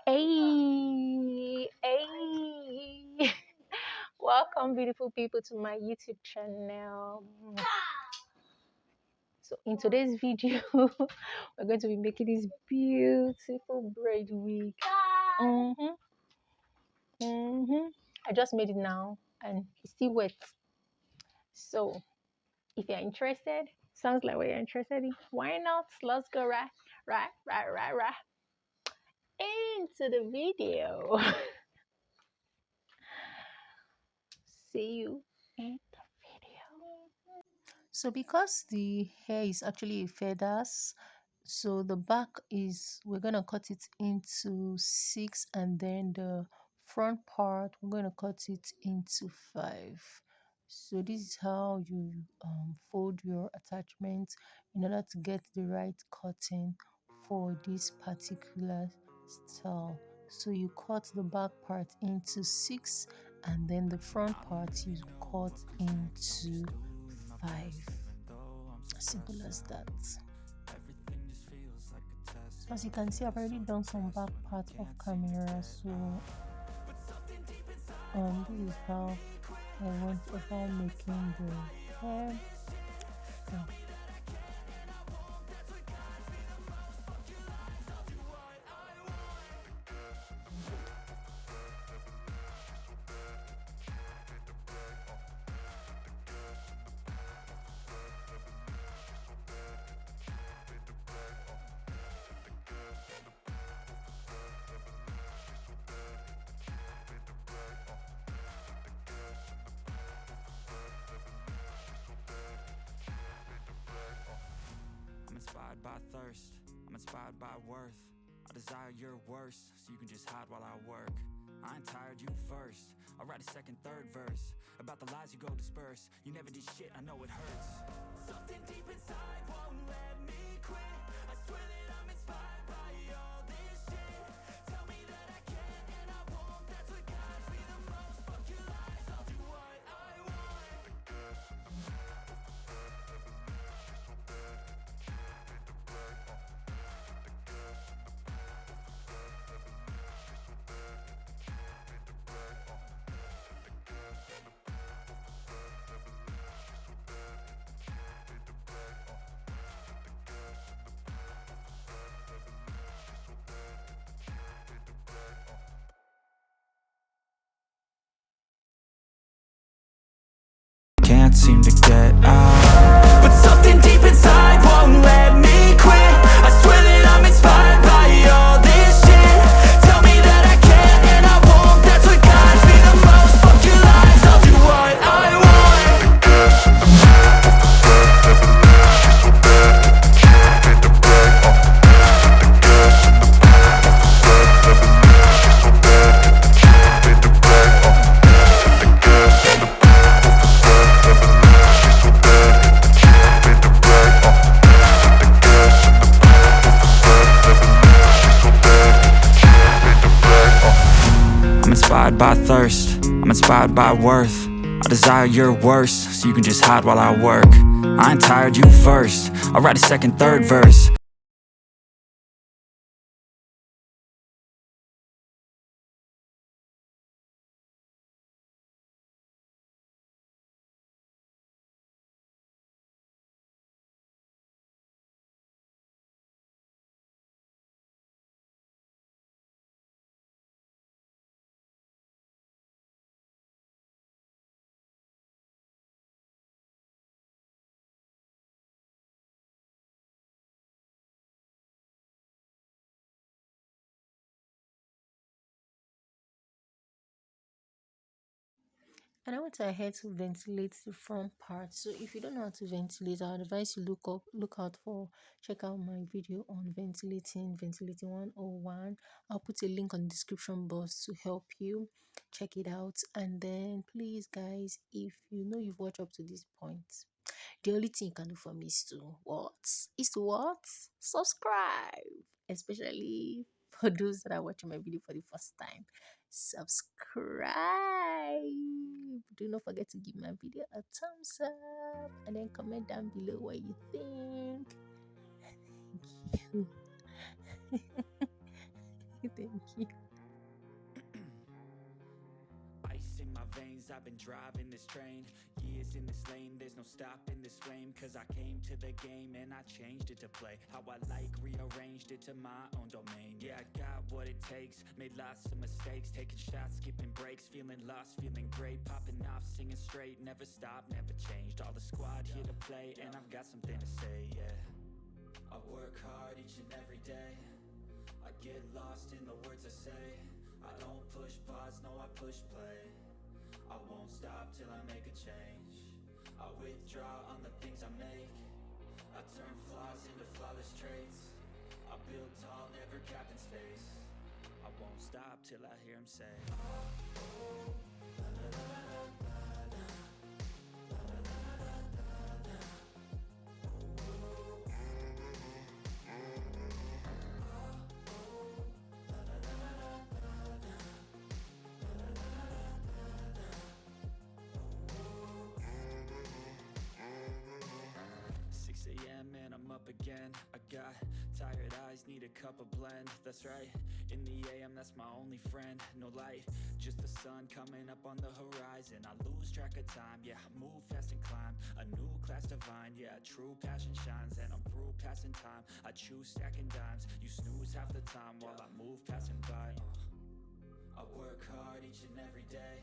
Hey, hey. Welcome, beautiful people, to my YouTube channel. So, in today's video, we're going to be making this beautiful braid wig. Mm-hmm, mm-hmm. I just made it now and it's still wet. So, if you're interested, sounds like what you're interested in, why not? Let's go right into the video. See you in the video. So because the hair is actually feathers, so the back is, we're gonna cut it into 6, and then the front part we're gonna cut it into 5. So this is how you fold your attachment in order to get the right cutting for this particular style. So you cut the back part into 6, and then the front part you cut into 5. Simple as that. So as you can see, I've already done some back part of camera. So this is how I went about making the hair. So, I'm inspired by thirst, I'm inspired by worth. I desire your worst, so you can just hide while I work. I ain't tired, you first. I'll write a second, third verse about the lies you go disperse. You never did shit, I know it hurts. Something deep inside won't let me quit. I swear that I'm inspired by all this shit. Tell me that I can and I won't. That's what guides me the most. Fuck your lies, I'll do what I want. Can't seem to get out, but something deep inside won't let me quit. I swear that I'm inspired by all this shit. Tell me that I can and I won't. That's what guides me the most. Fuck your lies, I'll do what I inspired by thirst, I'm inspired by worth. I desire your worst, so you can just hide while I work. I ain't tired, you first. I'll write a second, third verse. and I went ahead to ventilate the front part. So if you don't know how to ventilate, I advise you look out for, check out my video on ventilating 101. I'll put a link on the description box to help you check it out. And then please guys, if you know you've watched up to this point, the only thing you can do for me is to what? Subscribe. Especially for those that are watching my video for the first time. Subscribe. Do not forget to give my video a thumbs up and then comment down below what you think. Thank you. Thank you. Ice in my veins, I've been driving this train. Years in this lane, there's no stopping this flame. Cause I came to the game and I changed it to play how I like, rearranged it to my own domain. Yeah, I got what it takes, made lots of mistakes, taking shots, skipping breaks, feeling lost, feeling great, popping off, singing straight, never stopped, never changed. All the squad here to play, and I've got something to say, yeah. I work hard each and every day, I get lost in the words I say. I don't push pause, no I push play. I won't stop till I make a change. I withdraw on the things I make. I turn flaws into flawless traits. I build tall, never capped in space. I won't stop till I hear him say, and I'm up again. I got tired eyes, need a cup of blend. That's right, in the AM, that's my only friend. No light, just the sun coming up on the horizon. I lose track of time, yeah, I move fast and climb. A new class divine, yeah, true passion shines. And I'm through passing time, I choose stacking dimes. You snooze half the time while I move passing by. I work hard each and every day,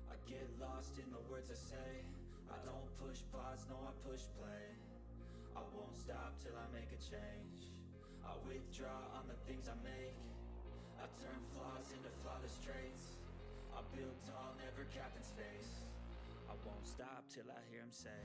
I get lost in the words I say. I don't push pause, no I push play. I won't stop till I make a change. I withdraw on the things I make. I turn flaws into flawless traits. I build tall, never capped in space. I won't stop till I hear him say,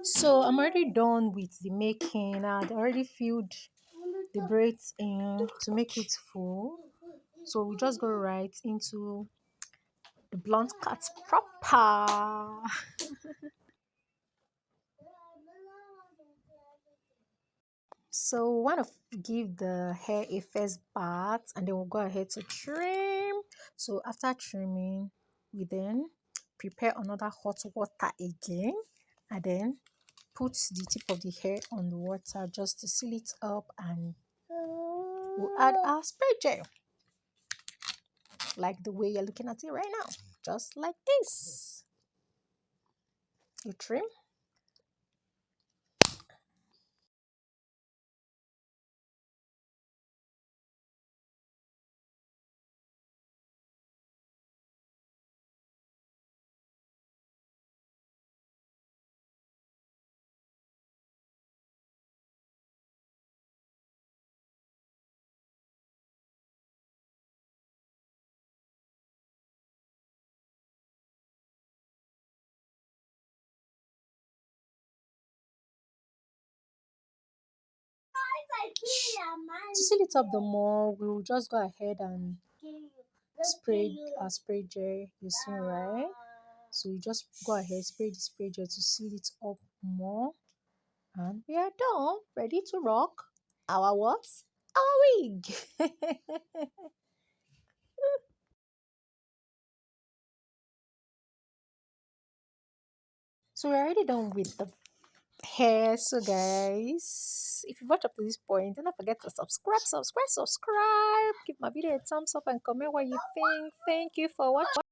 So I'm already done with the making. I'd already filled the braids in to make it full. So we just go right into the blunt cut proper. So we want to give the hair a first bath and then we'll go ahead to trim. So after trimming, we then prepare another hot water again and then put the tip of the hair on the water just to seal it up, and we'll add our spray gel like the way you're looking at it right now, just like this. You trim. To seal it up the more, we'll just go ahead and spray our spray gel. You see, right? So you just go ahead, spray the spray gel to seal it up more, and we are done, ready to rock our what? Our wig. So we're already done with the hair. So guys, if you've watched up to this point, don't forget to subscribe. Give my video a thumbs up and comment what you think. Thank you for watching.